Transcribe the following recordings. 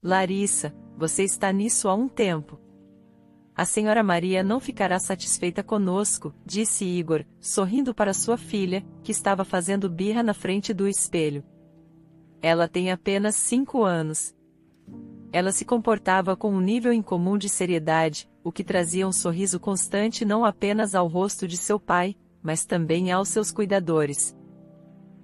Larissa, você está nisso há um tempo. A senhora Maria não ficará satisfeita conosco, disse Igor, sorrindo para sua filha, que estava fazendo birra na frente do espelho. Ela tem apenas 5 anos. Ela se comportava com um nível incomum de seriedade, o que trazia um sorriso constante não apenas ao rosto de seu pai, mas também aos seus cuidadores.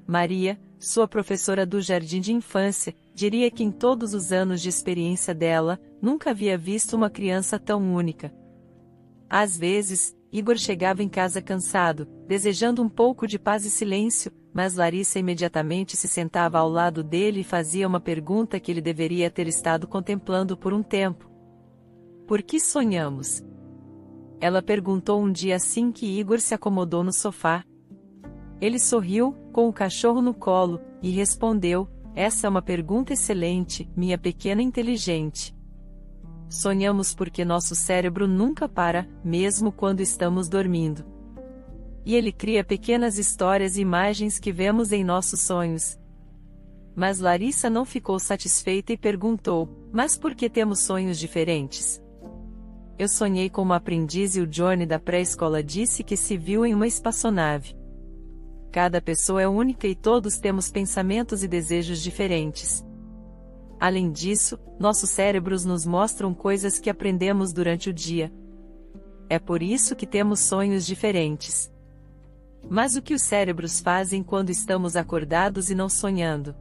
Maria, sua professora do jardim de infância, diria que em todos os anos de experiência dela, nunca havia visto uma criança tão única. Às vezes, Igor chegava em casa cansado, desejando um pouco de paz e silêncio, mas Larissa imediatamente se sentava ao lado dele e fazia uma pergunta que ele deveria ter estado contemplando por um tempo. Por que sonhamos? Ela perguntou um dia assim que Igor se acomodou no sofá. Ele sorriu, com o cachorro no colo, e respondeu: essa é uma pergunta excelente, minha pequena inteligente. Sonhamos porque nosso cérebro nunca para, mesmo quando estamos dormindo. E ele cria pequenas histórias e imagens que vemos em nossos sonhos. Mas Larissa não ficou satisfeita e perguntou: mas por que temos sonhos diferentes? Eu sonhei com uma aprendiz e o Johnny da pré-escola disse que se viu em uma espaçonave. Cada pessoa é única e todos temos pensamentos e desejos diferentes. Além disso, nossos cérebros nos mostram coisas que aprendemos durante o dia. É por isso que temos sonhos diferentes. Mas o que os cérebros fazem quando estamos acordados e não sonhando?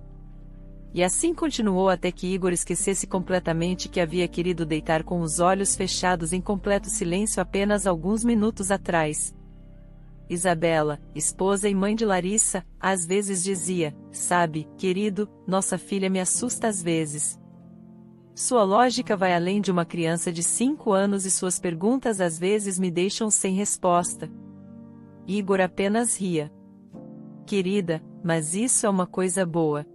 E assim continuou até que Igor esquecesse completamente que havia querido deitar com os olhos fechados em completo silêncio apenas alguns minutos atrás. Isabela, esposa e mãe de Larissa, às vezes dizia: sabe, querido, nossa filha me assusta às vezes. Sua lógica vai além de uma criança de 5 anos e suas perguntas às vezes me deixam sem resposta. Igor apenas ria. Querida, mas isso é uma coisa boa.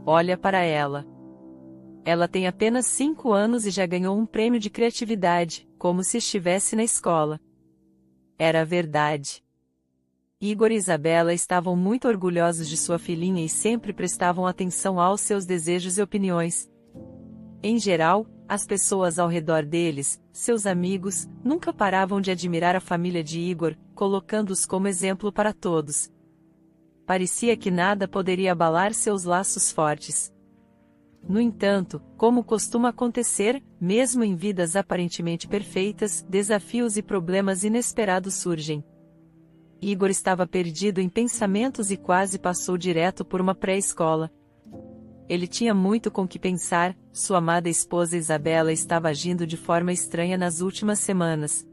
Olha para ela. Ela tem apenas 5 anos e já ganhou um prêmio de criatividade, como se estivesse na escola. Era verdade. Igor e Isabela estavam muito orgulhosos de sua filhinha e sempre prestavam atenção aos seus desejos e opiniões. Em geral, as pessoas ao redor deles, seus amigos, nunca paravam de admirar a família de Igor, colocando-os como exemplo para todos. Parecia que nada poderia abalar seus laços fortes. No entanto, como costuma acontecer, mesmo em vidas aparentemente perfeitas, desafios e problemas inesperados surgem. Igor estava perdido em pensamentos e quase passou direto por uma pré-escola. Ele tinha muito com que pensar, sua amada esposa Isabela estava agindo de forma estranha nas últimas semanas.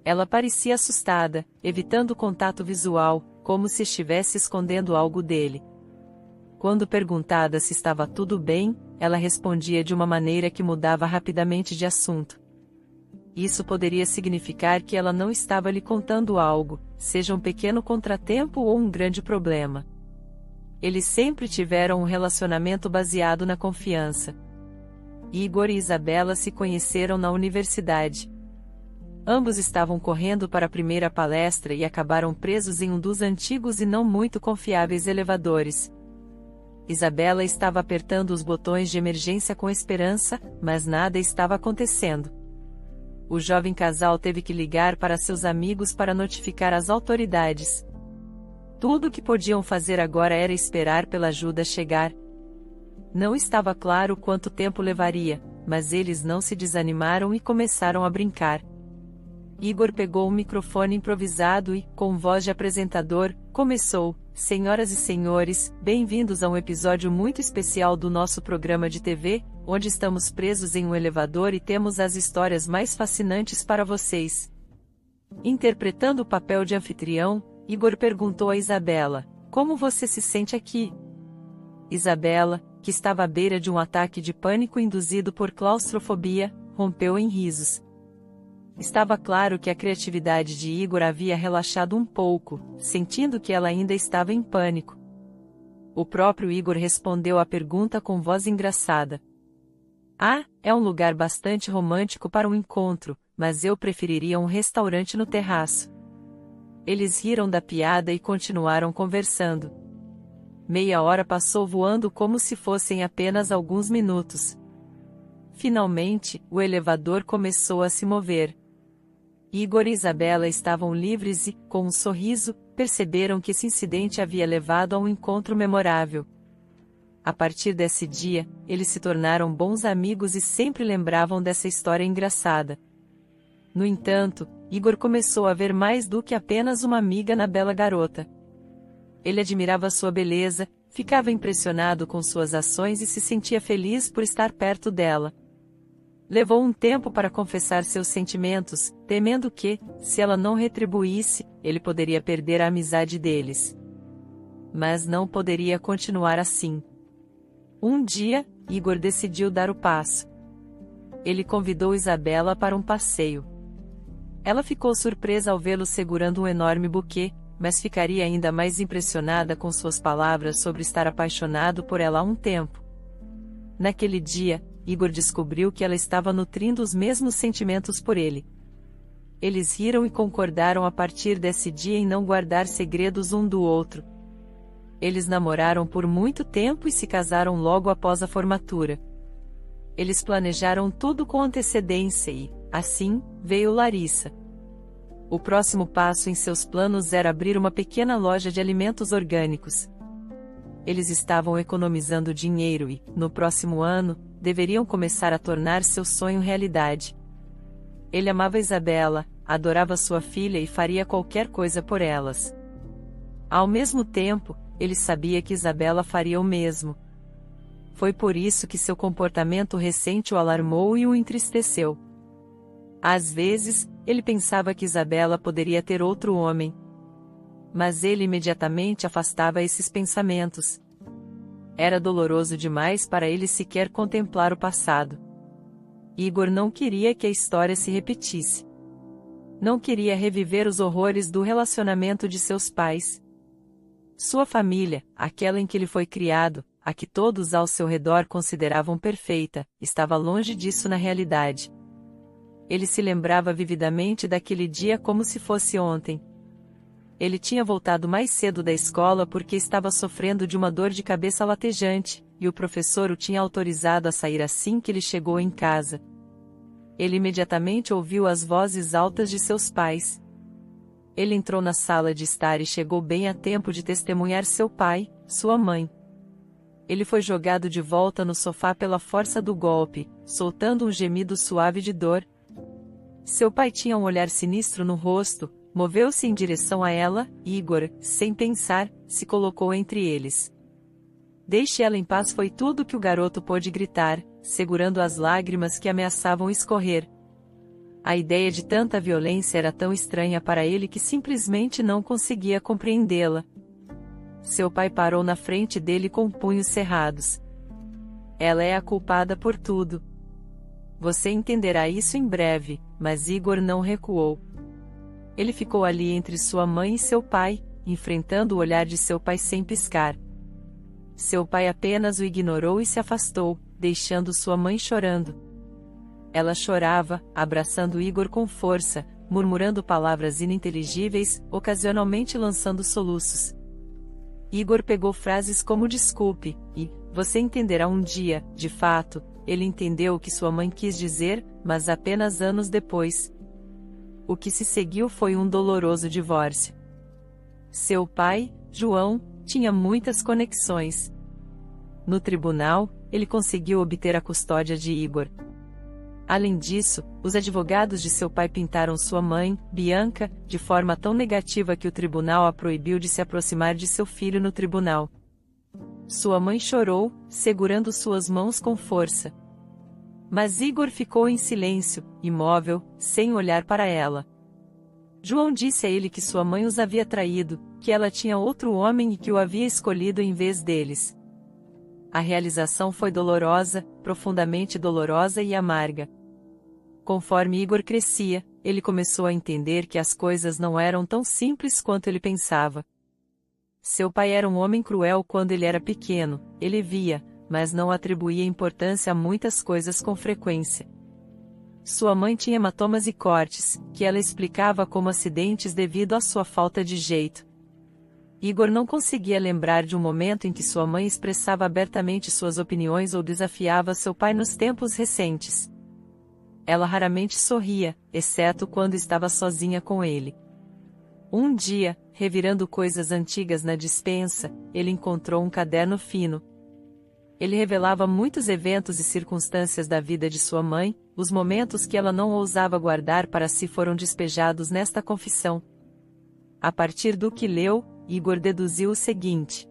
Ela parecia assustada, evitando contato visual, como se estivesse escondendo algo dele. Quando perguntada se estava tudo bem, ela respondia de uma maneira que mudava rapidamente de assunto. Isso poderia significar que ela não estava lhe contando algo, seja um pequeno contratempo ou um grande problema. Eles sempre tiveram um relacionamento baseado na confiança. Igor e Isabela se conheceram na universidade. Ambos estavam correndo para a primeira palestra e acabaram presos em um dos antigos e não muito confiáveis elevadores. Isabela estava apertando os botões de emergência com esperança, mas nada estava acontecendo. O jovem casal teve que ligar para seus amigos para notificar as autoridades. Tudo o que podiam fazer agora era esperar pela ajuda chegar. Não estava claro quanto tempo levaria, mas eles não se desanimaram e começaram a brincar. Igor pegou um microfone improvisado e, com voz de apresentador, começou: senhoras e senhores, bem-vindos a um episódio muito especial do nosso programa de TV, onde estamos presos em um elevador e temos as histórias mais fascinantes para vocês. Interpretando o papel de anfitrião, Igor perguntou a Isabela: como você se sente aqui? Isabela, que estava à beira de um ataque de pânico induzido por claustrofobia, rompeu em risos. Estava claro que a criatividade de Igor havia relaxado um pouco, sentindo que ela ainda estava em pânico. O próprio Igor respondeu à pergunta com voz engraçada. Ah, é um lugar bastante romântico para um encontro, mas eu preferiria um restaurante no terraço. Eles riram da piada e continuaram conversando. Meia hora passou voando como se fossem apenas alguns minutos. Finalmente, o elevador começou a se mover. Igor e Isabela estavam livres e, com um sorriso, perceberam que esse incidente havia levado a um encontro memorável. A partir desse dia, eles se tornaram bons amigos e sempre lembravam dessa história engraçada. No entanto, Igor começou a ver mais do que apenas uma amiga na bela garota. Ele admirava sua beleza, ficava impressionado com suas ações e se sentia feliz por estar perto dela. Levou um tempo para confessar seus sentimentos, temendo que, se ela não retribuísse, ele poderia perder a amizade deles. Mas não poderia continuar assim. Um dia, Igor decidiu dar o passo. Ele convidou Isabela para um passeio. Ela ficou surpresa ao vê-lo segurando um enorme buquê, mas ficaria ainda mais impressionada com suas palavras sobre estar apaixonado por ela há um tempo. Naquele dia, Igor descobriu que ela estava nutrindo os mesmos sentimentos por ele. Eles riram e concordaram a partir desse dia em não guardar segredos um do outro. Eles namoraram por muito tempo e se casaram logo após a formatura. Eles planejaram tudo com antecedência e, assim, veio Larissa. O próximo passo em seus planos era abrir uma pequena loja de alimentos orgânicos. Eles estavam economizando dinheiro e, no próximo ano, deveriam começar a tornar seu sonho realidade. Ele amava Isabela, adorava sua filha e faria qualquer coisa por elas. Ao mesmo tempo, ele sabia que Isabela faria o mesmo. Foi por isso que seu comportamento recente o alarmou e o entristeceu. Às vezes, ele pensava que Isabela poderia ter outro homem. Mas ele imediatamente afastava esses pensamentos. Era doloroso demais para ele sequer contemplar o passado. Igor não queria que a história se repetisse. Não queria reviver os horrores do relacionamento de seus pais. Sua família, aquela em que ele foi criado, a que todos ao seu redor consideravam perfeita, estava longe disso na realidade. Ele se lembrava vividamente daquele dia como se fosse ontem. Ele tinha voltado mais cedo da escola porque estava sofrendo de uma dor de cabeça latejante, e o professor o tinha autorizado a sair assim que ele chegou em casa. Ele imediatamente ouviu as vozes altas de seus pais. Ele entrou na sala de estar e chegou bem a tempo de testemunhar seu pai, sua mãe. Ele foi jogado de volta no sofá pela força do golpe, soltando um gemido suave de dor. Seu pai tinha um olhar sinistro no rosto. Moveu-se em direção a ela, e Igor, sem pensar, se colocou entre eles. Deixe ela em paz, foi tudo que o garoto pôde gritar, segurando as lágrimas que ameaçavam escorrer. A ideia de tanta violência era tão estranha para ele que simplesmente não conseguia compreendê-la. Seu pai parou na frente dele com punhos cerrados. Ela é a culpada por tudo. Você entenderá isso em breve, mas Igor não recuou. Ele ficou ali entre sua mãe e seu pai, enfrentando o olhar de seu pai sem piscar. Seu pai apenas o ignorou e se afastou, deixando sua mãe chorando. Ela chorava, abraçando Igor com força, murmurando palavras ininteligíveis, ocasionalmente lançando soluços. Igor pegou frases como desculpe, e, você entenderá um dia, de fato, ele entendeu o que sua mãe quis dizer, mas apenas anos depois. O que se seguiu foi um doloroso divórcio. Seu pai, João, tinha muitas conexões. No tribunal, ele conseguiu obter a custódia de Igor. Além disso, os advogados de seu pai pintaram sua mãe, Bianca, de forma tão negativa que o tribunal a proibiu de se aproximar de seu filho no tribunal. Sua mãe chorou, segurando suas mãos com força. Mas Igor ficou em silêncio, imóvel, sem olhar para ela. João disse a ele que sua mãe os havia traído, que ela tinha outro homem e que o havia escolhido em vez deles. A realização foi dolorosa, profundamente dolorosa e amarga. Conforme Igor crescia, ele começou a entender que as coisas não eram tão simples quanto ele pensava. Seu pai era um homem cruel quando ele era pequeno, ele via, mas não atribuía importância a muitas coisas com frequência. Sua mãe tinha hematomas e cortes, que ela explicava como acidentes devido à sua falta de jeito. Igor não conseguia lembrar de um momento em que sua mãe expressava abertamente suas opiniões ou desafiava seu pai nos tempos recentes. Ela raramente sorria, exceto quando estava sozinha com ele. Um dia, revirando coisas antigas na despensa, ele encontrou um caderno fino. Ele revelava muitos eventos e circunstâncias da vida de sua mãe, os momentos que ela não ousava guardar para si foram despejados nesta confissão. A partir do que leu, Igor deduziu o seguinte: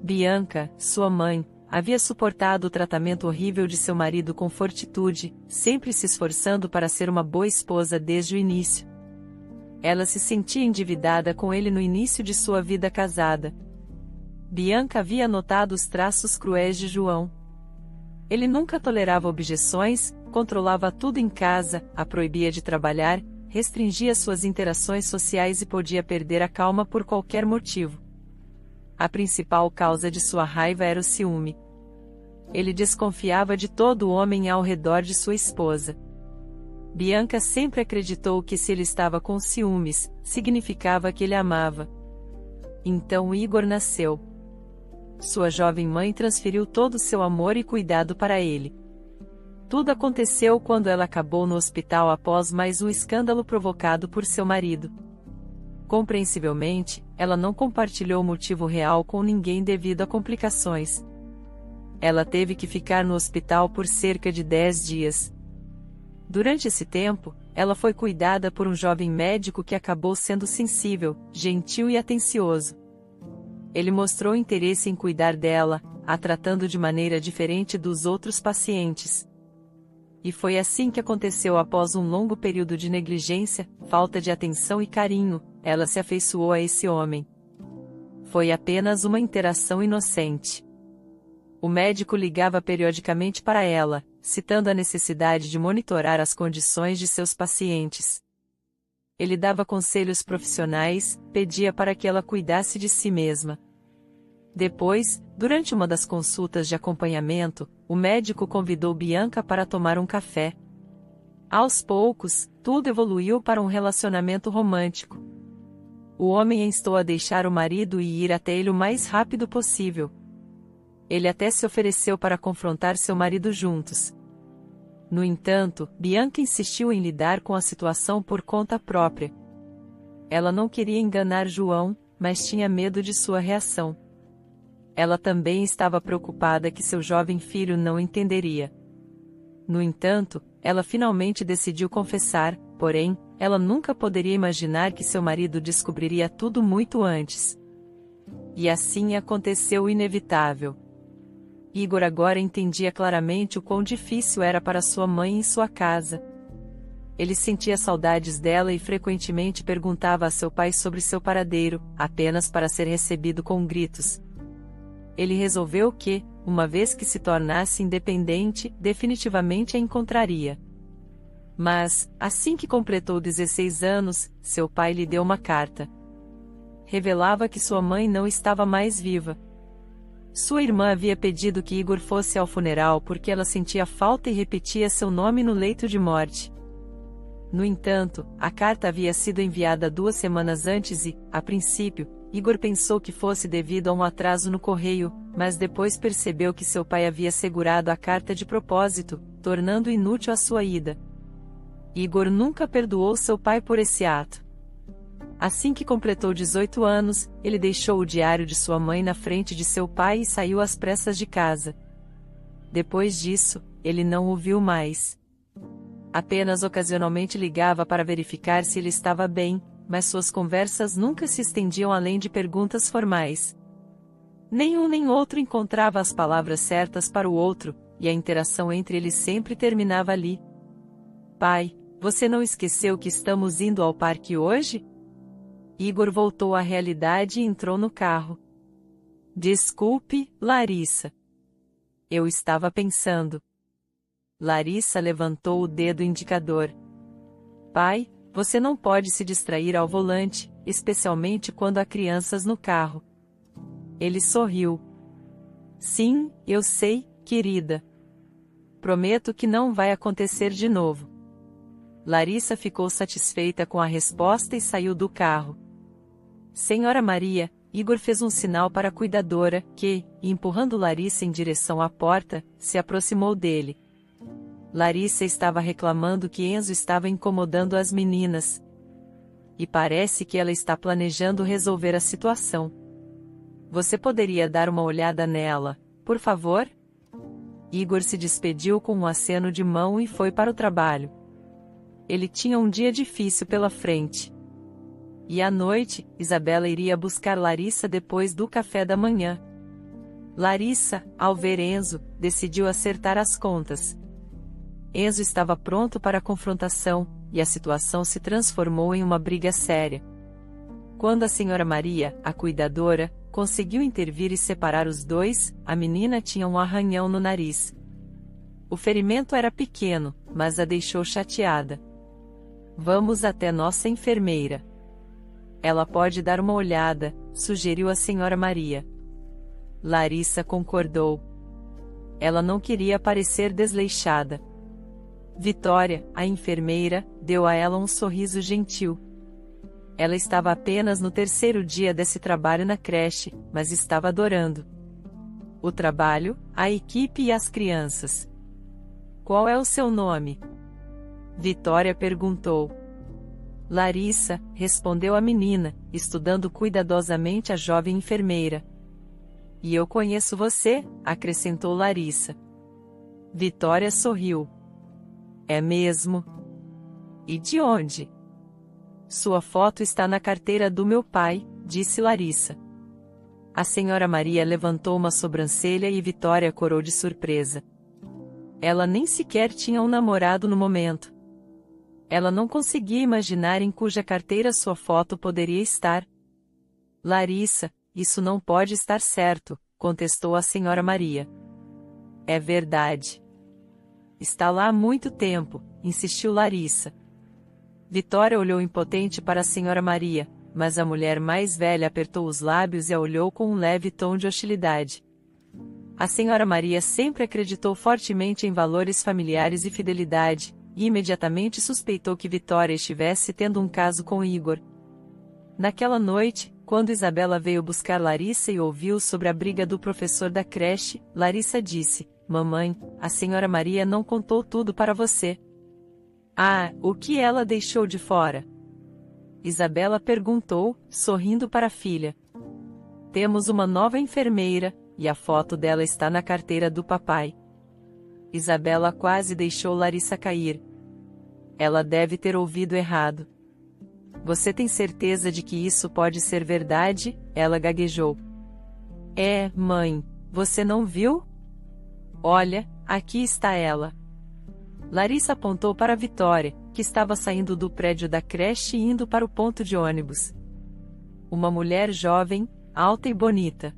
Bianca, sua mãe, havia suportado o tratamento horrível de seu marido com fortitude, sempre se esforçando para ser uma boa esposa desde o início. Ela se sentia endividada com ele no início de sua vida casada. Bianca havia notado os traços cruéis de João. Ele nunca tolerava objeções, controlava tudo em casa, a proibia de trabalhar, restringia suas interações sociais e podia perder a calma por qualquer motivo. A principal causa de sua raiva era o ciúme. Ele desconfiava de todo homem ao redor de sua esposa. Bianca sempre acreditou que se ele estava com ciúmes, significava que ele amava. Então Igor nasceu. Sua jovem mãe transferiu todo o seu amor e cuidado para ele. Tudo aconteceu quando ela acabou no hospital após mais um escândalo provocado por seu marido. Compreensivelmente, ela não compartilhou o motivo real com ninguém devido a complicações. Ela teve que ficar no hospital por cerca de 10 dias. Durante esse tempo, ela foi cuidada por um jovem médico que acabou sendo sensível, gentil e atencioso. Ele mostrou interesse em cuidar dela, a tratando de maneira diferente dos outros pacientes. E foi assim que aconteceu após um longo período de negligência, falta de atenção e carinho, ela se afeiçoou a esse homem. Foi apenas uma interação inocente. O médico ligava periodicamente para ela, citando a necessidade de monitorar as condições de seus pacientes. Ele dava conselhos profissionais, pedia para que ela cuidasse de si mesma. Depois, durante uma das consultas de acompanhamento, o médico convidou Bianca para tomar um café. Aos poucos, tudo evoluiu para um relacionamento romântico. O homem a instou a deixar o marido e ir até ele o mais rápido possível. Ele até se ofereceu para confrontar seu marido juntos. No entanto, Bianca insistiu em lidar com a situação por conta própria. Ela não queria enganar João, mas tinha medo de sua reação. Ela também estava preocupada que seu jovem filho não entenderia. No entanto, ela finalmente decidiu confessar, porém, ela nunca poderia imaginar que seu marido descobriria tudo muito antes. E assim aconteceu o inevitável. Igor agora entendia claramente o quão difícil era para sua mãe em sua casa. Ele sentia saudades dela e frequentemente perguntava a seu pai sobre seu paradeiro, apenas para ser recebido com gritos. Ele resolveu que, uma vez que se tornasse independente, definitivamente a encontraria. Mas, assim que completou 16 anos, seu pai lhe deu uma carta. Revelava que sua mãe não estava mais viva. Sua irmã havia pedido que Igor fosse ao funeral porque ela sentia falta e repetia seu nome no leito de morte. No entanto, a carta havia sido enviada 2 semanas antes e, a princípio, Igor pensou que fosse devido a um atraso no correio, mas depois percebeu que seu pai havia segurado a carta de propósito, tornando inútil a sua ida. Igor nunca perdoou seu pai por esse ato. Assim que completou 18 anos, ele deixou o diário de sua mãe na frente de seu pai e saiu às pressas de casa. Depois disso, ele não o viu mais. Apenas ocasionalmente ligava para verificar se ele estava bem, mas suas conversas nunca se estendiam além de perguntas formais. Nenhum nem outro encontrava as palavras certas para o outro, e a interação entre eles sempre terminava ali. Pai, você não esqueceu que estamos indo ao parque hoje? Igor voltou à realidade e entrou no carro. Desculpe, Larissa. Eu estava pensando. Larissa levantou o dedo indicador. Pai, você não pode se distrair ao volante, especialmente quando há crianças no carro. Ele sorriu. Sim, eu sei, querida. Prometo que não vai acontecer de novo. Larissa ficou satisfeita com a resposta e saiu do carro. Senhora Maria, Igor fez um sinal para a cuidadora, que, empurrando Larissa em direção à porta, se aproximou dele. Larissa estava reclamando que Enzo estava incomodando as meninas. E parece que ela está planejando resolver a situação. Você poderia dar uma olhada nela, por favor? Igor se despediu com um aceno de mão e foi para o trabalho. Ele tinha um dia difícil pela frente. E à noite, Isabela iria buscar Larissa depois do café da manhã. Larissa, ao ver Enzo, decidiu acertar as contas. Enzo estava pronto para a confrontação, e a situação se transformou em uma briga séria. Quando a senhora Maria, a cuidadora, conseguiu intervir e separar os dois, a menina tinha um arranhão no nariz. O ferimento era pequeno, mas a deixou chateada. Vamos até nossa enfermeira. Ela pode dar uma olhada, sugeriu a senhora Maria. Larissa concordou. Ela não queria parecer desleixada. Vitória, a enfermeira, deu a ela um sorriso gentil. Ela estava apenas no 3º dia desse trabalho na creche, mas estava adorando o trabalho, a equipe e as crianças. Qual é o seu nome? Vitória perguntou. Larissa, respondeu a menina, estudando cuidadosamente a jovem enfermeira. E eu conheço você, acrescentou Larissa. Vitória sorriu. É mesmo? E de onde? Sua foto está na carteira do meu pai, disse Larissa. A senhora Maria levantou uma sobrancelha e Vitória corou de surpresa. Ela nem sequer tinha um namorado no momento. Ela não conseguia imaginar em cuja carteira sua foto poderia estar. Larissa, isso não pode estar certo, contestou a senhora Maria. É verdade. Está lá há muito tempo, insistiu Larissa. Vitória olhou impotente para a senhora Maria, mas a mulher mais velha apertou os lábios e a olhou com um leve tom de hostilidade. A senhora Maria sempre acreditou fortemente em valores familiares e fidelidade, e imediatamente suspeitou que Vitória estivesse tendo um caso com Igor. Naquela noite, quando Isabela veio buscar Larissa e ouviu sobre a briga do professor da creche, Larissa disse: Mamãe, a senhora Maria não contou tudo para você. Ah, o que ela deixou de fora? Isabela perguntou, sorrindo para a filha. Temos uma nova enfermeira, e a foto dela está na carteira do papai. Isabela quase deixou Larissa cair. Ela deve ter ouvido errado. Você tem certeza de que isso pode ser verdade? Ela gaguejou. É, mãe, você não viu? Olha, aqui está ela. Larissa apontou para Vitória, que estava saindo do prédio da creche e indo para o ponto de ônibus. Uma mulher jovem, alta e bonita.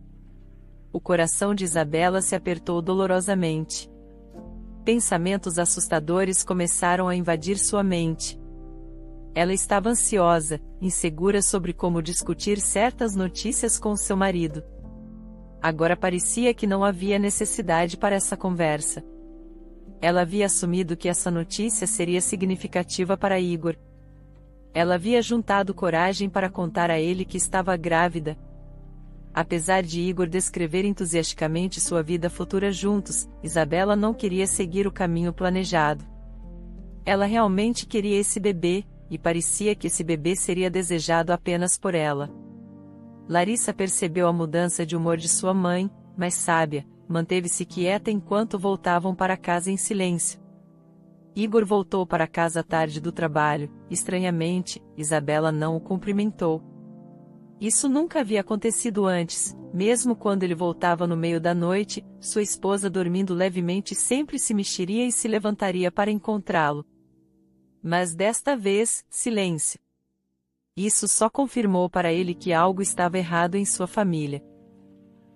O coração de Isabela se apertou dolorosamente. Pensamentos assustadores começaram a invadir sua mente. Ela estava ansiosa, insegura sobre como discutir certas notícias com seu marido. Agora parecia que não havia necessidade para essa conversa. Ela havia assumido que essa notícia seria significativa para Igor. Ela havia juntado coragem para contar a ele que estava grávida. Apesar de Igor descrever entusiasticamente sua vida futura juntos, Isabela não queria seguir o caminho planejado. Ela realmente queria esse bebê, e parecia que esse bebê seria desejado apenas por ela. Larissa percebeu a mudança de humor de sua mãe, mas sábia, manteve-se quieta enquanto voltavam para casa em silêncio. Igor voltou para casa tarde do trabalho. Estranhamente, Isabela não o cumprimentou. Isso nunca havia acontecido antes. Mesmo quando ele voltava no meio da noite, sua esposa dormindo levemente sempre se mexeria e se levantaria para encontrá-lo. Mas desta vez, silêncio. Isso só confirmou para ele que algo estava errado em sua família.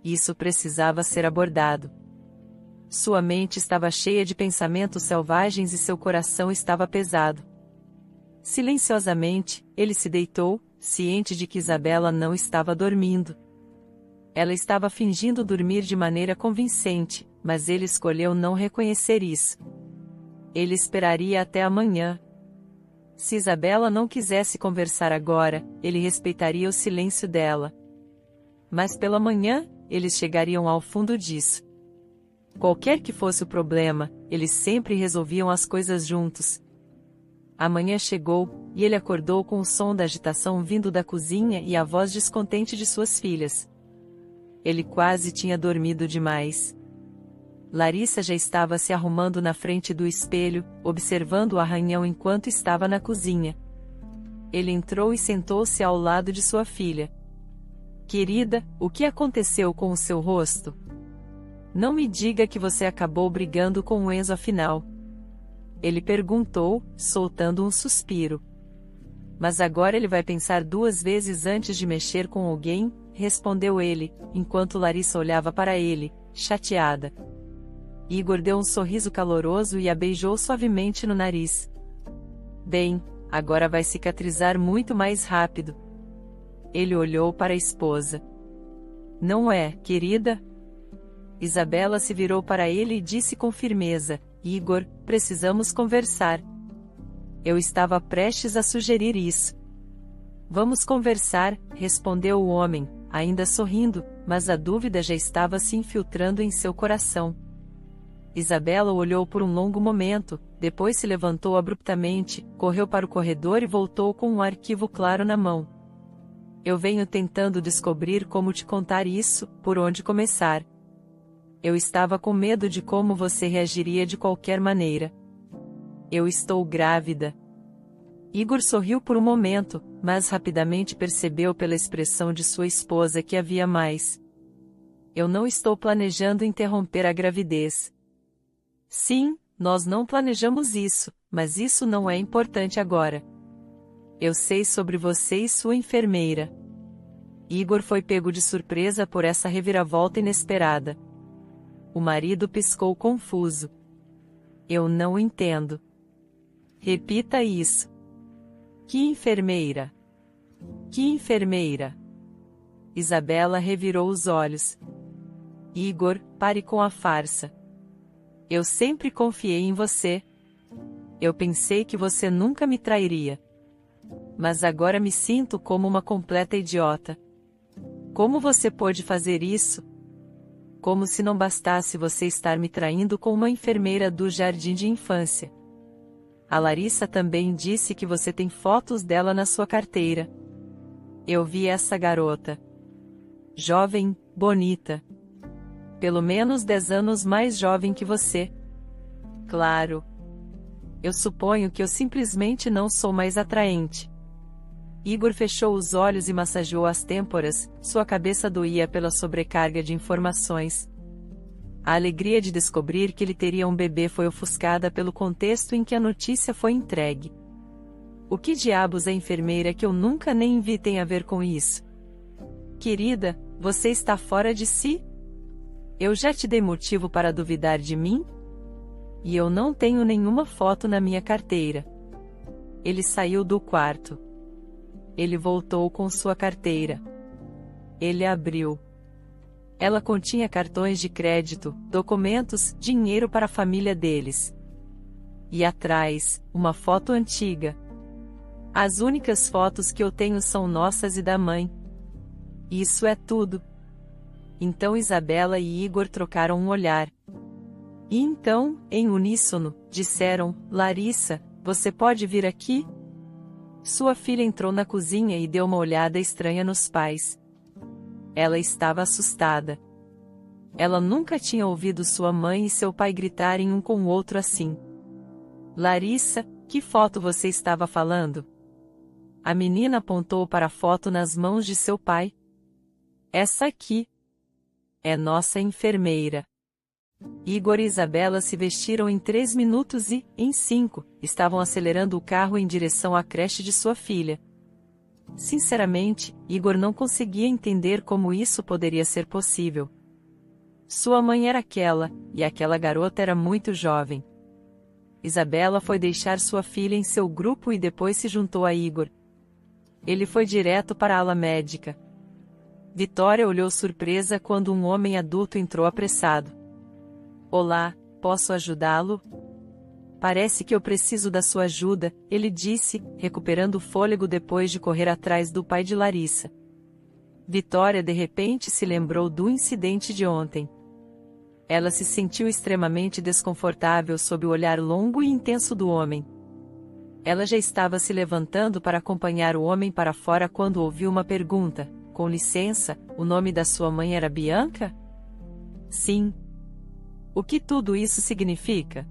Isso precisava ser abordado. Sua mente estava cheia de pensamentos selvagens e seu coração estava pesado. Silenciosamente, ele se deitou, ciente de que Isabela não estava dormindo. Ela estava fingindo dormir de maneira convincente, mas ele escolheu não reconhecer isso. Ele esperaria até amanhã. Se Isabela não quisesse conversar agora, ele respeitaria o silêncio dela. Mas pela manhã, eles chegariam ao fundo disso. Qualquer que fosse o problema, eles sempre resolviam as coisas juntos. A manhã chegou, e ele acordou com o som da agitação vindo da cozinha e a voz descontente de suas filhas. Ele quase tinha dormido demais. Larissa já estava se arrumando na frente do espelho, observando o arranhão enquanto estava na cozinha. Ele entrou e sentou-se ao lado de sua filha. Querida, o que aconteceu com o seu rosto? Não me diga que você acabou brigando com o Enzo afinal. Ele perguntou, soltando um suspiro. Mas agora ele vai pensar 2 vezes antes de mexer com alguém, respondeu ele, enquanto Larissa olhava para ele, chateada. Igor deu um sorriso caloroso e a beijou suavemente no nariz. Bem, agora vai cicatrizar muito mais rápido. Ele olhou para a esposa. Não é, querida? Isabela se virou para ele e disse com firmeza, Igor, precisamos conversar. Eu estava prestes a sugerir isso. Vamos conversar, respondeu o homem, ainda sorrindo, mas a dúvida já estava se infiltrando em seu coração. Isabela olhou por um longo momento, depois se levantou abruptamente, correu para o corredor e voltou com um arquivo claro na mão. Eu venho tentando descobrir como te contar isso, por onde começar. Eu estava com medo de como você reagiria de qualquer maneira. Eu estou grávida. Igor sorriu por um momento, mas rapidamente percebeu pela expressão de sua esposa que havia mais. Eu não estou planejando interromper a gravidez. Sim, nós não planejamos isso, mas isso não é importante agora. Eu sei sobre você e sua enfermeira. Igor foi pego de surpresa por essa reviravolta inesperada. O marido piscou confuso. Eu não entendo. Repita isso. Que enfermeira? Que enfermeira? Isabela revirou os olhos. Igor, pare com a farsa. Eu sempre confiei em você. Eu pensei que você nunca me trairia. Mas agora me sinto como uma completa idiota. Como você pôde fazer isso? Como se não bastasse você estar me traindo com uma enfermeira do jardim de infância. A Larissa também disse que você tem fotos dela na sua carteira. Eu vi essa garota. Jovem, bonita. Pelo menos 10 anos mais jovem que você. Claro. Eu suponho que eu simplesmente não sou mais atraente. Igor fechou os olhos e massageou as têmporas, sua cabeça doía pela sobrecarga de informações. A alegria de descobrir que ele teria um bebê foi ofuscada pelo contexto em que a notícia foi entregue. O que diabos a enfermeira que eu nunca nem vi tem a ver com isso? Querida, você está fora de si? Eu já te dei motivo para duvidar de mim? E eu não tenho nenhuma foto na minha carteira. Ele saiu do quarto. Ele voltou com sua carteira. Ele abriu. Ela continha cartões de crédito, documentos, dinheiro para a família deles. E atrás, uma foto antiga. As únicas fotos que eu tenho são nossas e da mãe. Isso é tudo. Então Isabela e Igor trocaram um olhar. E então, em uníssono, disseram, Larissa, você pode vir aqui? Sua filha entrou na cozinha e deu uma olhada estranha nos pais. Ela estava assustada. Ela nunca tinha ouvido sua mãe e seu pai gritarem um com o outro assim. Larissa, que foto você estava falando? A menina apontou para a foto nas mãos de seu pai. Essa aqui. É nossa enfermeira. Igor e Isabela se vestiram em 3 minutos e, em 5, estavam acelerando o carro em direção à creche de sua filha. Sinceramente, Igor não conseguia entender como isso poderia ser possível. Sua mãe era aquela, e aquela garota era muito jovem. Isabela foi deixar sua filha em seu grupo e depois se juntou a Igor. Ele foi direto para a ala médica. Vitória olhou surpresa quando um homem adulto entrou apressado. Olá, posso ajudá-lo? Parece que eu preciso da sua ajuda, ele disse, recuperando o fôlego depois de correr atrás do pai de Larissa. Vitória de repente se lembrou do incidente de ontem. Ela se sentiu extremamente desconfortável sob o olhar longo e intenso do homem. Ela já estava se levantando para acompanhar o homem para fora quando ouviu uma pergunta: com licença, o nome da sua mãe era Bianca? Sim. O que tudo isso significa?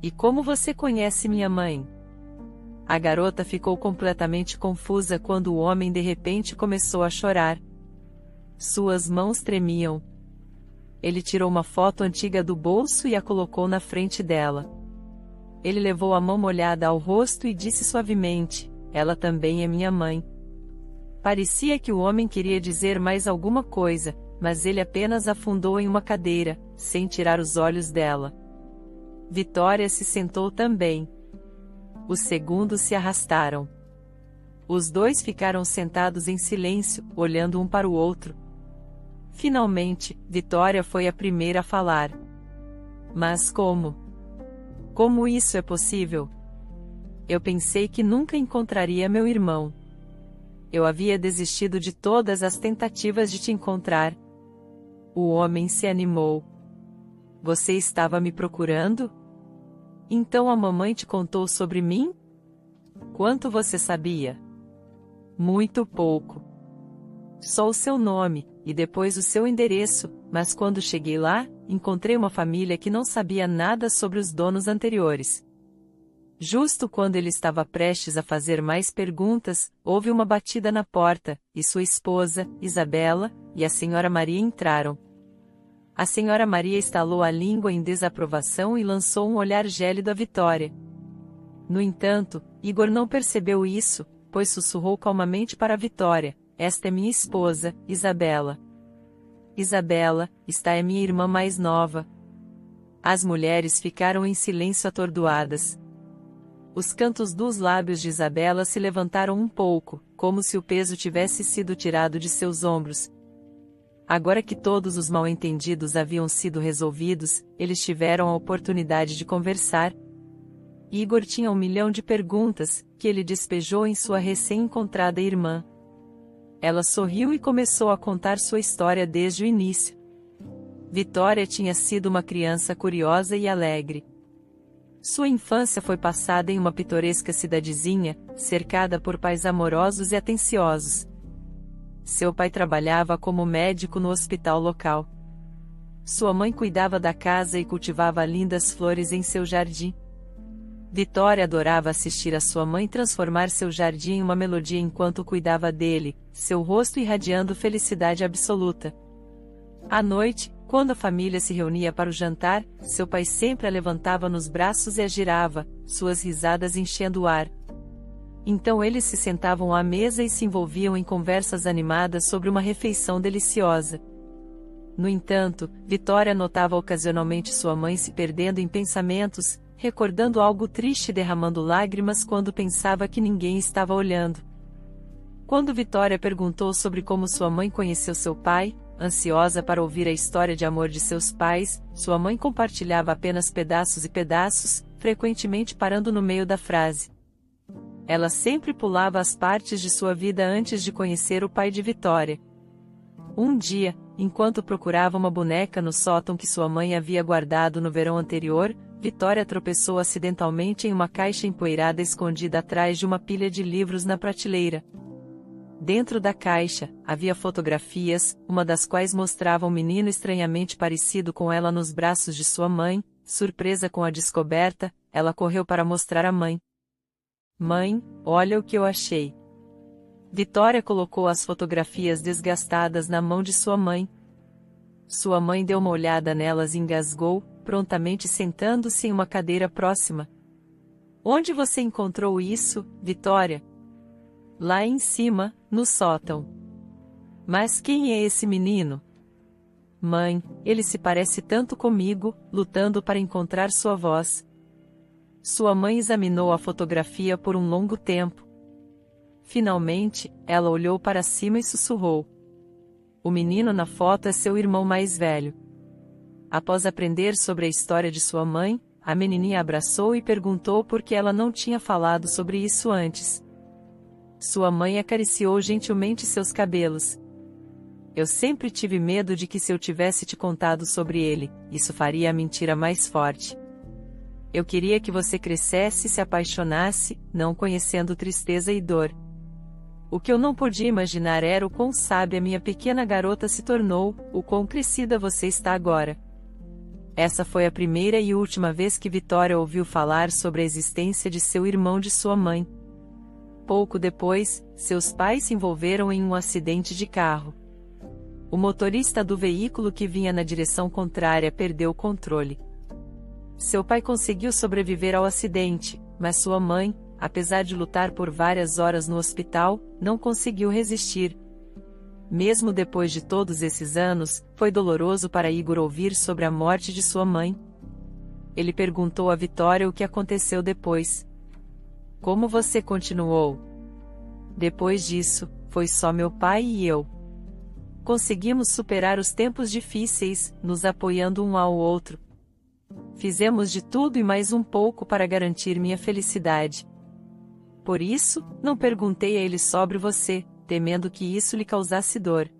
E como você conhece minha mãe? A garota ficou completamente confusa quando o homem de repente começou a chorar. Suas mãos tremiam. Ele tirou uma foto antiga do bolso e a colocou na frente dela. Ele levou a mão molhada ao rosto e disse suavemente: ela também é minha mãe. Parecia que o homem queria dizer mais alguma coisa, mas ele apenas afundou em uma cadeira, sem tirar os olhos dela. Vitória se sentou também. Os segundos se arrastaram. Os dois ficaram sentados em silêncio, olhando um para o outro. Finalmente, Vitória foi a primeira a falar. Mas como? Como isso é possível? Eu pensei que nunca encontraria meu irmão. Eu havia desistido de todas as tentativas de te encontrar. O homem se animou. Você estava me procurando? Então a mamãe te contou sobre mim? Quanto você sabia? Muito pouco. Só o seu nome, e depois o seu endereço, mas quando cheguei lá, encontrei uma família que não sabia nada sobre os donos anteriores. Justo quando ele estava prestes a fazer mais perguntas, houve uma batida na porta, e sua esposa, Isabela, e a senhora Maria entraram. A senhora Maria estalou a língua em desaprovação e lançou um olhar gélido à Vitória. No entanto, Igor não percebeu isso, pois sussurrou calmamente para a Vitória: esta é minha esposa, Isabela. Isabela, esta é minha irmã mais nova. As mulheres ficaram em silêncio atordoadas. Os cantos dos lábios de Isabela se levantaram um pouco, como se o peso tivesse sido tirado de seus ombros. Agora que todos os mal-entendidos haviam sido resolvidos, eles tiveram a oportunidade de conversar. Igor tinha 1 milhão de perguntas, que ele despejou em sua recém-encontrada irmã. Ela sorriu e começou a contar sua história desde o início. Vitória tinha sido uma criança curiosa e alegre. Sua infância foi passada em uma pitoresca cidadezinha, cercada por pais amorosos e atenciosos. Seu pai trabalhava como médico no hospital local. Sua mãe cuidava da casa e cultivava lindas flores em seu jardim. Vitória adorava assistir a sua mãe transformar seu jardim em uma melodia enquanto cuidava dele, seu rosto irradiando felicidade absoluta. À noite, quando a família se reunia para o jantar, seu pai sempre a levantava nos braços e a girava, suas risadas enchendo o ar. Então eles se sentavam à mesa e se envolviam em conversas animadas sobre uma refeição deliciosa. No entanto, Vitória notava ocasionalmente sua mãe se perdendo em pensamentos, recordando algo triste e derramando lágrimas quando pensava que ninguém estava olhando. Quando Vitória perguntou sobre como sua mãe conheceu seu pai, ansiosa para ouvir a história de amor de seus pais, sua mãe compartilhava apenas pedaços e pedaços, frequentemente parando no meio da frase. Ela sempre pulava as partes de sua vida antes de conhecer o pai de Vitória. Um dia, enquanto procurava uma boneca no sótão que sua mãe havia guardado no verão anterior, Vitória tropeçou acidentalmente em uma caixa empoeirada escondida atrás de uma pilha de livros na prateleira. Dentro da caixa, havia fotografias, uma das quais mostrava um menino estranhamente parecido com ela nos braços de sua mãe. Surpresa com a descoberta, ela correu para mostrar à mãe. Mãe, olha o que eu achei. Vitória colocou as fotografias desgastadas na mão de sua mãe. Sua mãe deu uma olhada nelas e engasgou, prontamente sentando-se em uma cadeira próxima. Onde você encontrou isso, Vitória? Lá em cima, no sótão. Mas quem é esse menino? Mãe, ele se parece tanto comigo, lutando para encontrar sua voz. Sua mãe examinou a fotografia por um longo tempo. Finalmente, ela olhou para cima e sussurrou. O menino na foto é seu irmão mais velho. Após aprender sobre a história de sua mãe, a menininha abraçou e perguntou por que ela não tinha falado sobre isso antes. Sua mãe acariciou gentilmente seus cabelos. Eu sempre tive medo de que se eu tivesse te contado sobre ele, isso faria a mentira mais forte. Eu queria que você crescesse e se apaixonasse, não conhecendo tristeza e dor. O que eu não podia imaginar era o quão sábia minha pequena garota se tornou, o quão crescida você está agora. Essa foi a primeira e última vez que Vitória ouviu falar sobre a existência de seu irmão de sua mãe. Pouco depois, seus pais se envolveram em um acidente de carro. O motorista do veículo que vinha na direção contrária perdeu o controle. Seu pai conseguiu sobreviver ao acidente, mas sua mãe, apesar de lutar por várias horas no hospital, não conseguiu resistir. Mesmo depois de todos esses anos, foi doloroso para Igor ouvir sobre a morte de sua mãe. Ele perguntou a Vitória o que aconteceu depois. Como você continuou? Depois disso, foi só meu pai e eu. Conseguimos superar os tempos difíceis, nos apoiando um ao outro. Fizemos de tudo e mais um pouco para garantir minha felicidade. Por isso, não perguntei a ele sobre você, temendo que isso lhe causasse dor.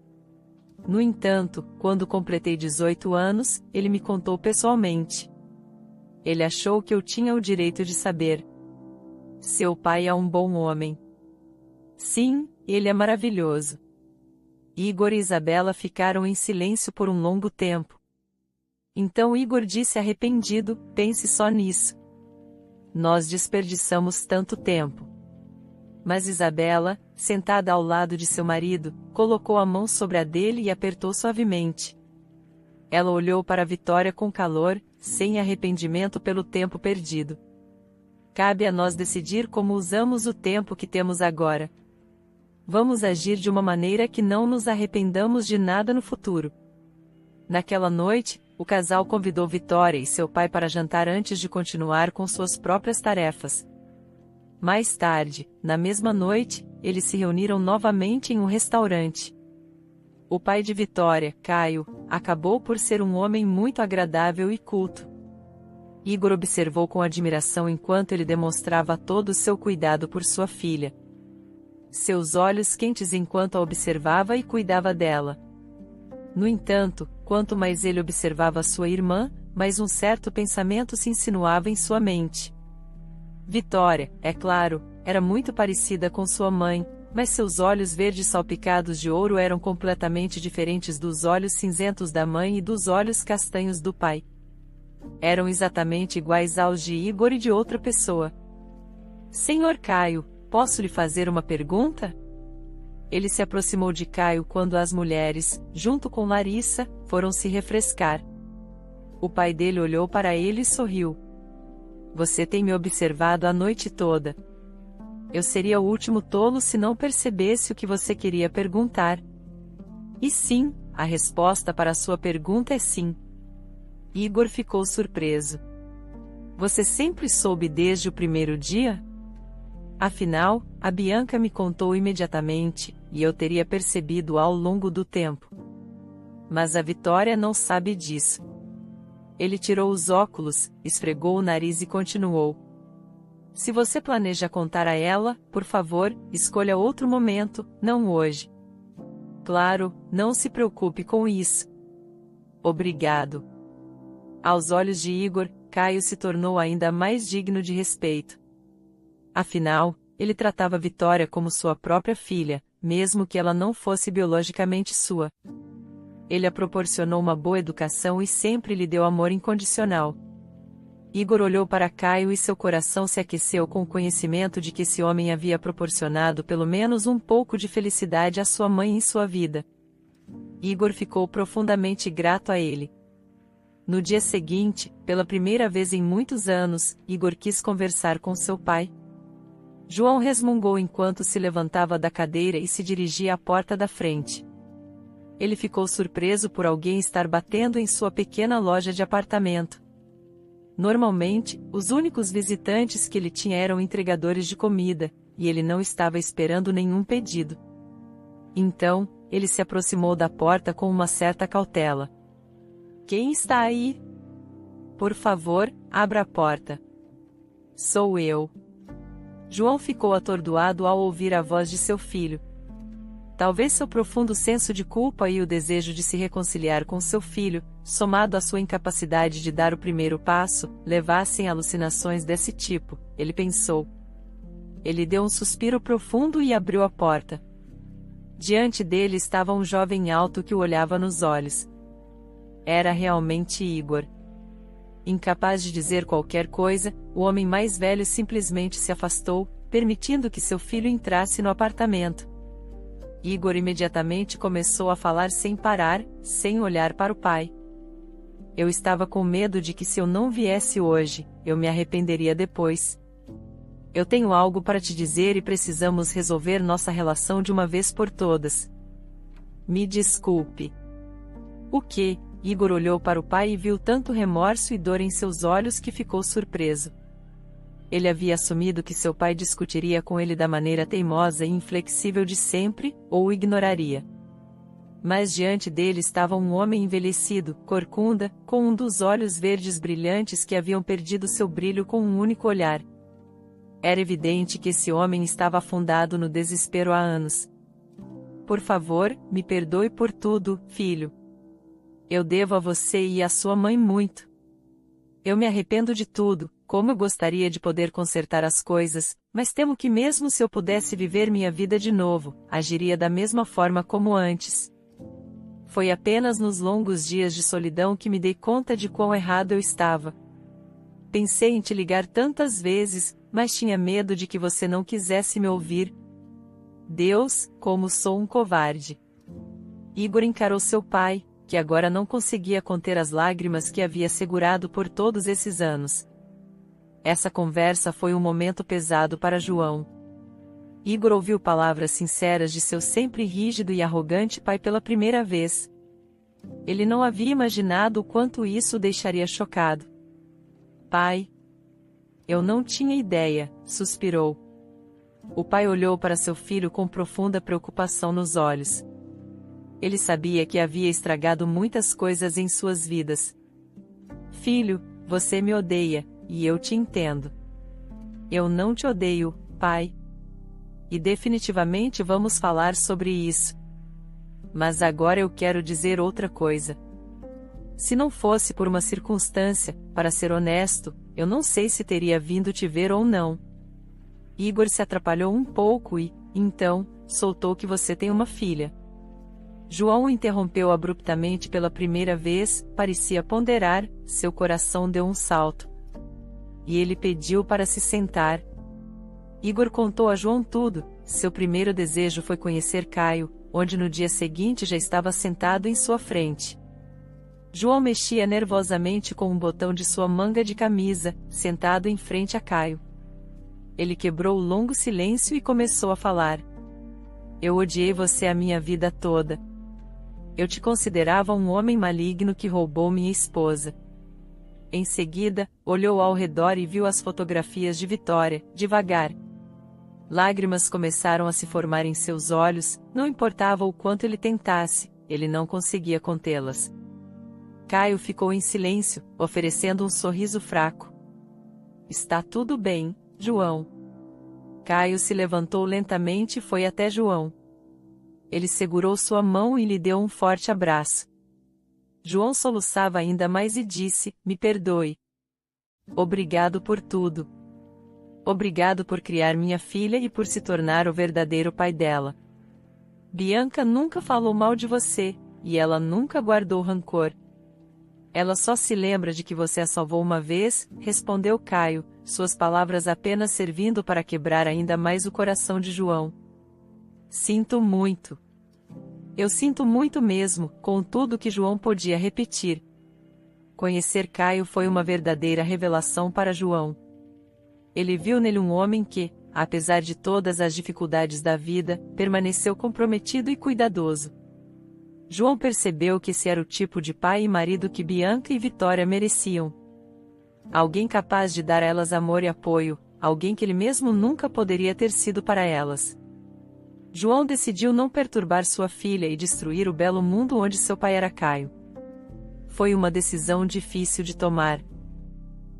No entanto, quando completei 18 anos, ele me contou pessoalmente. Ele achou que eu tinha o direito de saber. Seu pai é um bom homem. Sim, ele é maravilhoso. Igor e Isabela ficaram em silêncio por um longo tempo. Então Igor disse arrependido, pense só nisso. Nós desperdiçamos tanto tempo. Mas Isabela, sentada ao lado de seu marido, colocou a mão sobre a dele e apertou suavemente. Ela olhou para Vitória com calor, sem arrependimento pelo tempo perdido. Cabe a nós decidir como usamos o tempo que temos agora. Vamos agir de uma maneira que não nos arrependamos de nada no futuro. Naquela noite, o casal convidou Vitória e seu pai para jantar antes de continuar com suas próprias tarefas. Mais tarde, na mesma noite, eles se reuniram novamente em um restaurante. O pai de Vitória, Caio, acabou por ser um homem muito agradável e culto. Igor observou com admiração enquanto ele demonstrava todo o seu cuidado por sua filha. Seus olhos quentes enquanto a observava e cuidava dela. No entanto, quanto mais ele observava sua irmã, mais um certo pensamento se insinuava em sua mente. Vitória, é claro, era muito parecida com sua mãe, mas seus olhos verdes salpicados de ouro eram completamente diferentes dos olhos cinzentos da mãe e dos olhos castanhos do pai. Eram exatamente iguais aos de Igor e de outra pessoa. Senhor Caio, posso lhe fazer uma pergunta? Ele se aproximou de Caio quando as mulheres, junto com Larissa, foram se refrescar. O pai dele olhou para ele e sorriu. Você tem me observado a noite toda. Eu seria o último tolo se não percebesse o que você queria perguntar. E sim, a resposta para a sua pergunta é sim. Igor ficou surpreso. Você sempre soube desde o primeiro dia? Afinal, a Bianca me contou imediatamente, e eu teria percebido ao longo do tempo. Mas a Vitória não sabe disso. Ele tirou os óculos, esfregou o nariz e continuou. Se você planeja contar a ela, por favor, escolha outro momento, não hoje. Claro, não se preocupe com isso. Obrigado. Aos olhos de Igor, Caio se tornou ainda mais digno de respeito. Afinal, ele tratava Vitória como sua própria filha, mesmo que ela não fosse biologicamente sua. Ele a proporcionou uma boa educação e sempre lhe deu amor incondicional. Igor olhou para Caio e seu coração se aqueceu com o conhecimento de que esse homem havia proporcionado pelo menos um pouco de felicidade à sua mãe em sua vida. Igor ficou profundamente grato a ele. No dia seguinte, pela primeira vez em muitos anos, Igor quis conversar com seu pai. João resmungou enquanto se levantava da cadeira e se dirigia à porta da frente. Ele ficou surpreso por alguém estar batendo em sua pequena loja de apartamento. Normalmente, os únicos visitantes que ele tinha eram entregadores de comida, e ele não estava esperando nenhum pedido. Então, ele se aproximou da porta com uma certa cautela. Quem está aí? Por favor, abra a porta. Sou eu. João ficou atordoado ao ouvir a voz de seu filho. Talvez seu profundo senso de culpa e o desejo de se reconciliar com seu filho, somado à sua incapacidade de dar o primeiro passo, levassem a alucinações desse tipo, ele pensou. Ele deu um suspiro profundo e abriu a porta. Diante dele estava um jovem alto que o olhava nos olhos. Era realmente Igor. Incapaz de dizer qualquer coisa, o homem mais velho simplesmente se afastou, permitindo que seu filho entrasse no apartamento. Igor imediatamente começou a falar sem parar, sem olhar para o pai. Eu estava com medo de que se eu não viesse hoje, eu me arrependeria depois. Eu tenho algo para te dizer e precisamos resolver nossa relação de uma vez por todas. Me desculpe. O quê? Igor olhou para o pai e viu tanto remorso e dor em seus olhos que ficou surpreso. Ele havia assumido que seu pai discutiria com ele da maneira teimosa e inflexível de sempre, ou o ignoraria. Mas diante dele estava um homem envelhecido, corcunda, com um dos olhos verdes brilhantes que haviam perdido seu brilho com um único olhar. Era evidente que esse homem estava afundado no desespero há anos. Por favor, me perdoe por tudo, filho. Eu devo a você e à sua mãe muito. Eu me arrependo de tudo, como eu gostaria de poder consertar as coisas, mas temo que mesmo se eu pudesse viver minha vida de novo, agiria da mesma forma como antes. Foi apenas nos longos dias de solidão que me dei conta de quão errado eu estava. Pensei em te ligar tantas vezes, mas tinha medo de que você não quisesse me ouvir. Deus, como sou um covarde. Igor encarou seu pai, que agora não conseguia conter as lágrimas que havia segurado por todos esses anos. Essa conversa foi um momento pesado para João. Igor ouviu palavras sinceras de seu sempre rígido e arrogante pai pela primeira vez. Ele não havia imaginado o quanto isso o deixaria chocado. Pai. Eu não tinha ideia, suspirou. O pai olhou para seu filho com profunda preocupação nos olhos. Ele sabia que havia estragado muitas coisas em suas vidas. Filho, você me odeia, e eu te entendo. Eu não te odeio, pai. E definitivamente vamos falar sobre isso. Mas agora eu quero dizer outra coisa. Se não fosse por uma circunstância, para ser honesto, eu não sei se teria vindo te ver ou não. Igor se atrapalhou um pouco e, então, soltou que você tem uma filha. João o interrompeu abruptamente pela primeira vez, parecia ponderar, seu coração deu um salto. E ele pediu para se sentar. Igor contou a João tudo. Seu primeiro desejo foi conhecer Caio, onde no dia seguinte já estava sentado em sua frente. João mexia nervosamente com um botão de sua manga de camisa, sentado em frente a Caio. Ele quebrou o longo silêncio e começou a falar. Eu odiei você a minha vida toda. Eu te considerava um homem maligno que roubou minha esposa. Em seguida, olhou ao redor e viu as fotografias de Vitória, devagar. Lágrimas começaram a se formar em seus olhos, não importava o quanto ele tentasse, ele não conseguia contê-las. Caio ficou em silêncio, oferecendo um sorriso fraco. Está tudo bem, João. Caio se levantou lentamente e foi até João. Ele segurou sua mão e lhe deu um forte abraço. João soluçava ainda mais e disse, me perdoe. Obrigado por tudo. Obrigado por criar minha filha e por se tornar o verdadeiro pai dela. Bianca nunca falou mal de você, e ela nunca guardou rancor. Ela só se lembra de que você a salvou uma vez, respondeu Caio, suas palavras apenas servindo para quebrar ainda mais o coração de João. Sinto muito. Eu sinto muito mesmo, com tudo que João podia repetir. Conhecer Caio foi uma verdadeira revelação para João. Ele viu nele um homem que, apesar de todas as dificuldades da vida, permaneceu comprometido e cuidadoso. João percebeu que esse era o tipo de pai e marido que Bianca e Vitória mereciam. Alguém capaz de dar a elas amor e apoio, alguém que ele mesmo nunca poderia ter sido para elas. João decidiu não perturbar sua filha e destruir o belo mundo onde seu pai era Caio. Foi uma decisão difícil de tomar.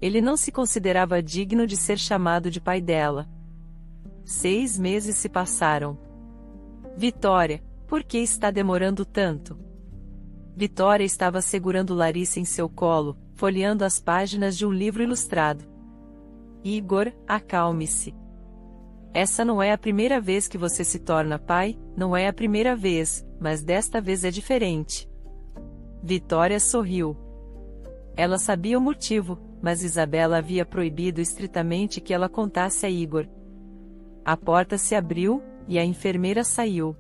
Ele não se considerava digno de ser chamado de pai dela. 6 meses se passaram. Vitória, Por que está demorando tanto? Vitória estava segurando Larissa em seu colo, folheando as páginas de um livro ilustrado. Igor, acalme-se. Essa não é a primeira vez que você se torna pai, não é a primeira vez, mas desta vez é diferente. Vitória sorriu. Ela sabia o motivo, mas Isabela havia proibido estritamente que ela contasse a Igor. A porta se abriu, e a enfermeira saiu.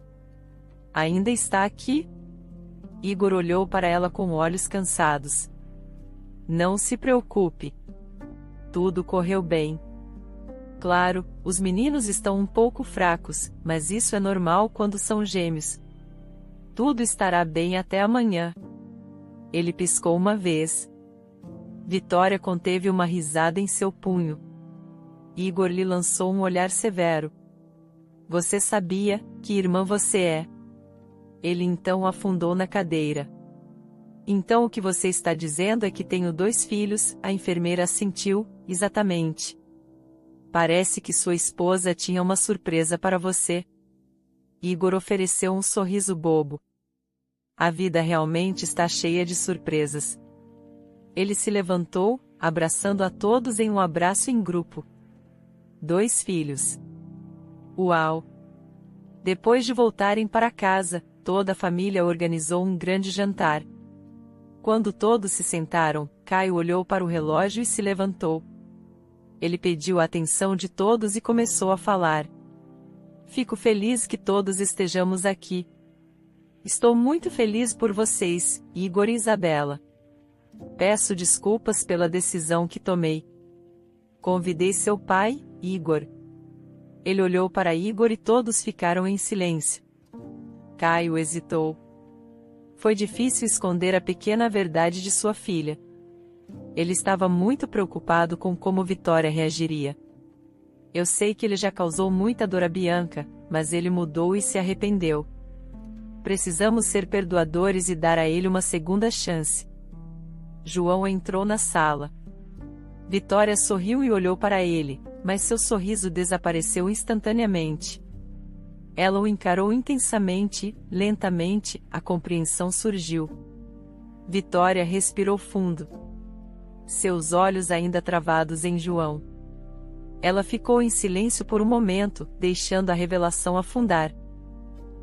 Ainda está aqui? Igor olhou para ela com olhos cansados. Não se preocupe. Tudo correu bem. Claro, os meninos estão um pouco fracos, mas isso é normal quando são gêmeos. Tudo estará bem até amanhã. Ele piscou uma vez. Vitória conteve uma risada em seu punho. Igor lhe lançou um olhar severo. Você sabia que irmã você é? Ele então afundou na cadeira. Então o que você está dizendo é que tenho 2 filhos, a enfermeira assentiu, exatamente. Parece que sua esposa tinha uma surpresa para você. Igor ofereceu um sorriso bobo. A vida realmente está cheia de surpresas. Ele se levantou, abraçando a todos em um abraço em grupo. 2 filhos. Uau! Depois de voltarem para casa, toda a família organizou um grande jantar. Quando todos se sentaram, Caio olhou para o relógio e se levantou. Ele pediu a atenção de todos e começou a falar. Fico feliz que todos estejamos aqui. Estou muito feliz por vocês, Igor e Isabela. Peço desculpas pela decisão que tomei. Convidei seu pai, Igor. Ele olhou para Igor e todos ficaram em silêncio. Caio hesitou. Foi difícil esconder a pequena verdade de sua filha. Ele estava muito preocupado com como Vitória reagiria. Eu sei que ele já causou muita dor a Bianca, mas ele mudou e se arrependeu. Precisamos ser perdoadores e dar a ele uma segunda chance. João entrou na sala. Vitória sorriu e olhou para ele, mas seu sorriso desapareceu instantaneamente. Ela o encarou intensamente, lentamente, a compreensão surgiu. Vitória respirou fundo. Seus olhos ainda travados em João. Ela ficou em silêncio por um momento, deixando a revelação afundar.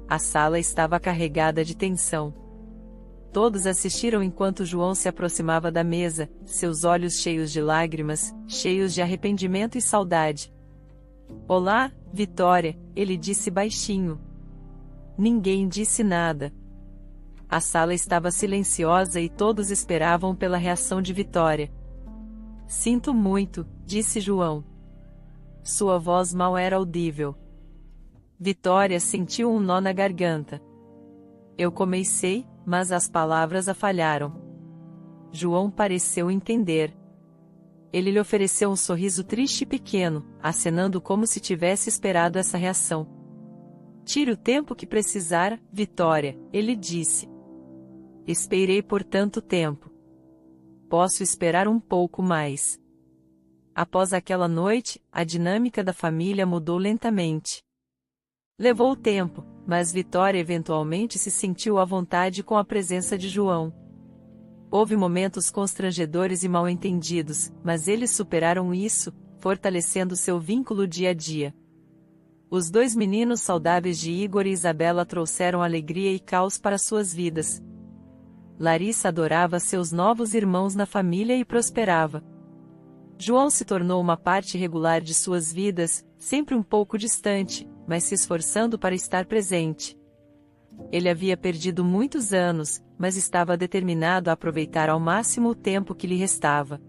A sala estava carregada de tensão. Todos assistiram enquanto João se aproximava da mesa, seus olhos cheios de lágrimas, cheios de arrependimento e saudade. Olá, Vitória, ele disse baixinho. Ninguém disse nada. A sala estava silenciosa e todos esperavam pela reação de Vitória. Sinto muito, disse João. Sua voz mal era audível. Vitória sentiu um nó na garganta. Eu comecei, mas as palavras a falharam. João pareceu entender. Ele lhe ofereceu um sorriso triste e pequeno, acenando como se tivesse esperado essa reação. Tire o tempo que precisar, Vitória, ele disse. Esperei por tanto tempo. Posso esperar um pouco mais. Após aquela noite, a dinâmica da família mudou lentamente. Levou tempo, mas Vitória eventualmente se sentiu à vontade com a presença de João. Houve momentos constrangedores e mal-entendidos, mas eles superaram isso, fortalecendo seu vínculo dia a dia. Os 2 meninos saudáveis de Igor e Isabela trouxeram alegria e caos para suas vidas. Larissa adorava seus novos irmãos na família e prosperava. João se tornou uma parte regular de suas vidas, sempre um pouco distante, mas se esforçando para estar presente. Ele havia perdido muitos anos, mas estava determinado a aproveitar ao máximo o tempo que lhe restava.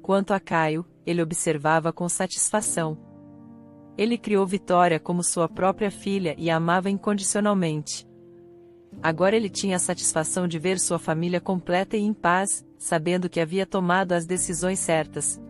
Quanto a Caio, ele observava com satisfação. Ele criou Vitória como sua própria filha e a amava incondicionalmente. Agora ele tinha a satisfação de ver sua família completa e em paz, sabendo que havia tomado as decisões certas.